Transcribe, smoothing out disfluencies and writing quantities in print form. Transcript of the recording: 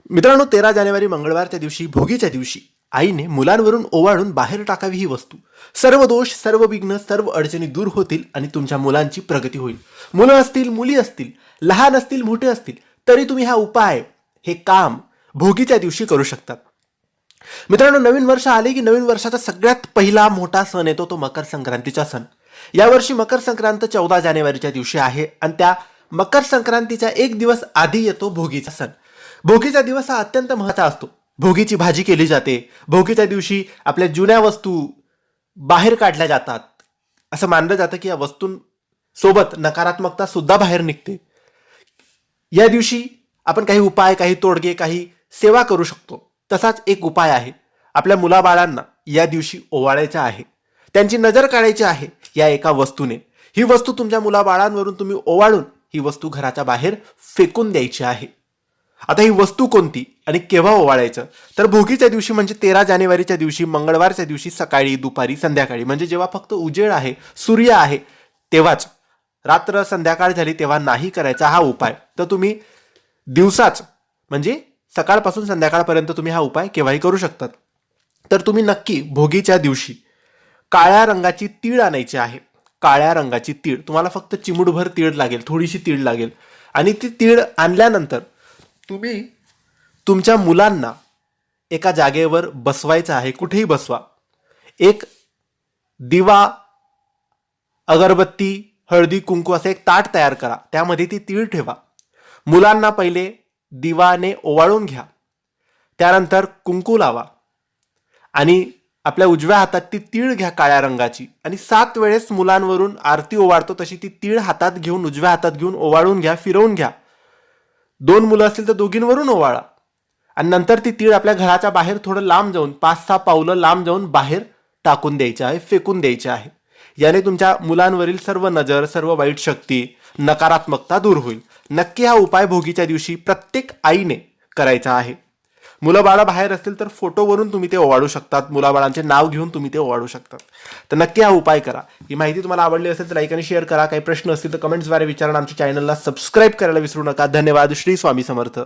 मित्रांनो, 13 जानेवारी मंगळवारच्या दिवशी, भोगीच्या दिवशी आईने मुलांवरून ओवाळून बाहेर टाकावी ही वस्तू. सर्व दोष, सर्व विघ्न, सर्व अडचणी दूर होतील आणि तुमच्या मुलांची प्रगती होईल. मुलं असतील, मुली असतील, लहान असतील, मोठे असतील, तरी तुम्ही हा उपाय, हे काम भोगीच्या दिवशी करू शकतात. मित्रांनो, नवीन वर्ष आले की नवीन वर्षाचा सगळ्यात पहिला मोठा सण येतो, तो मकर संक्रांतीचा सण. यावर्षी मकर संक्रांत 14 जानेवारीच्या दिवशी आहे आणि त्या मकर संक्रांतीच्या एक दिवस आधी येतो भोगीचा सण. भोगीचा दिवस हा अत्यंत महत्त्वाचा असतो. भोगीची भाजी केली जाते. भोगीच्या दिवशी आपल्या जुन्या वस्तू बाहेर काढल्या जातात. असं मानलं जातं की या वस्तूंसोबत नकारात्मकता सुद्धा बाहेर निघते. या दिवशी आपण काही उपाय, काही तोडगे, काही सेवा करू शकतो. तसाच एक उपाय आहे. आपल्या मुलाबाळांना या दिवशी ओवाळायचं आहे, त्यांची नजर काढायची आहे या एका वस्तूने. ही वस्तू तुमच्या मुलाबाळांवरून तुम्ही ओवाळून ही वस्तू घराच्या बाहेर फेकून द्यायची आहे. आता ही वस्तू कोणती आणि केव्हा ओवाळायचं? तर भोगीच्या दिवशी म्हणजे 13 जानेवारीच्या दिवशी, मंगळवारच्या दिवशी सकाळी, दुपारी, संध्याकाळी, म्हणजे जेव्हा फक्त उजेड आहे, सूर्य आहे तेव्हाच. रात्र संध्याकाळ झाली तेव्हा नाही करायचा हा उपाय. तर तुम्ही दिवसाच म्हणजे सकाळपासून संध्याकाळपर्यंत तुम्ही हा उपाय केव्हाही करू शकतात. तर तुम्ही नक्की भोगीच्या दिवशी काळ्या रंगाची तीळ आणायची आहे. काळ्या रंगाची तीळ, तुम्हाला फक्त चिमूटभर तीळ लागेल, थोडीशी तीळ लागेल. आणि ती तीळ आणल्यानंतर तुम्ही तुमच्या मुलांना एका जागेवर बसवायचं आहे. कुठेही बसवा. एक दिवा, अगरबत्ती, हळदी, कुंकू असं एक ताट तयार करा. त्यामध्ये ती तीळ ठेवा. मुलांना पहिले दिवाने ओवाळून घ्या. त्यानंतर कुंकू लावा आणि आपल्या उजव्या हातात ती तीळ घ्या काळ्या रंगाची आणि 7 वेळेस मुलांवरून आरती ओवाळतो तशी ती तीळ हातात घेऊन, उजव्या हातात घेऊन ओवाळून घ्या, फिरवून घ्या. 2 मुलं असतील तर दोघींवरून ओवाळा आणि नंतर ती तीळ आपल्या घराच्या बाहेर थोडं लांब जाऊन, 5-6 पावलं लांब जाऊन बाहेर टाकून द्यायची आहे, फेकून द्यायची आहे. याने तुमच्या मुलांवरील सर्व नजर, सर्व वाईट शक्ती, नकारात्मकता दूर होईल. नक्की हा उपाय भोगीच्या दिवशी प्रत्येक आईने करायचा आहे. मुलं बाळा बाहेर असतील तर फोटोवरून तुम्ही ते ओवाळू शकतात. मुलाबाळांचे नाव घेऊन तुम्ही ते ओवाळू शकतात. तर नक्की हा उपाय करा. ही माहिती तुम्हाला आवडली असेल तर लाईक आणि शेअर करा. काही प्रश्न असतील तर कमेंट्सद्वारे विचारा. आमच्या चॅनलला सबस्क्राईब करायला विसरू नका. धन्यवाद. श्री स्वामी समर्थ.